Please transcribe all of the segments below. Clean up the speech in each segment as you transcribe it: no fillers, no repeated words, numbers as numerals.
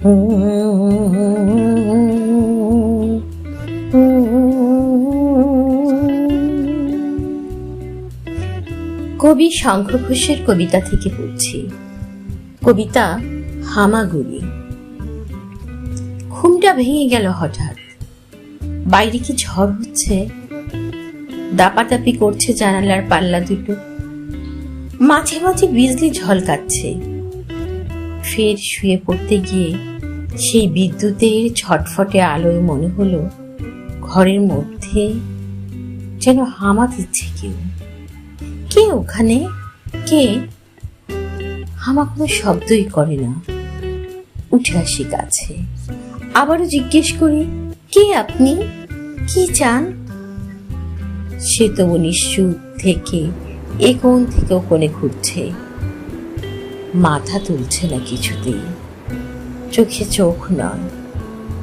কবি শঙ্খ ঘোষের কবিতা থেকে পড়ছি। কবিতা হামাগুড়ি। ঘুমটা ভেঙে গেল হঠাৎ। বাইরে কি ঝড় হচ্ছে? দাপাদাপি করছে জানালার পাল্লা দুটো। মাঝে মাঝে বিজলি ঝলকাচ্ছে। ফের শুয়ে পড়তে গিয়ে সেই বিদ্যুতের ছটফটে আলোয় মনে হলো ঘরের মধ্যে যেন হামা দিচ্ছে কেউ। কে ওখানে? কে? হামা কোনো শব্দই করে না। উঠে আসি কাছে, আবারও জিজ্ঞেস করি, কে আপনি? কি চান? সে তবু নিশ্চুপ থেকে এ কোণ থেকে ও কোণে ঘুরছে, মাথা তুলছে না কিছুতেই। চোখে চোখ নয়।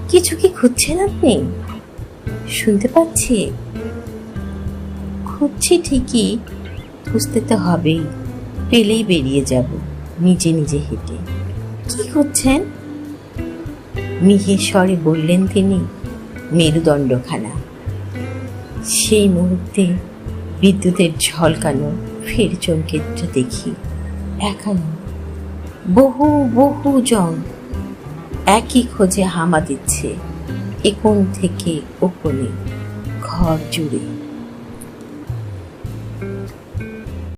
কিছু কি খুঁজছেন আপনি? শুনতে পাচ্ছি। খুঁজছি ঠিকই, খুঁজতে তো হবেই। পেলেই বেরিয়ে যাব নিজে নিজে হেঁটে। কি খুঁজছেন? মিহির স্বরে বললেন তিনি, মেরুদণ্ডখানা। সেই মুহূর্তে বিদ্যুতের ঝলকানো ফের চমকে দেখি একানো বহু বহু জন একই খোঁজে হামা দিচ্ছে এ কোণ থেকে ও কোণে, ঘর জুড়ে।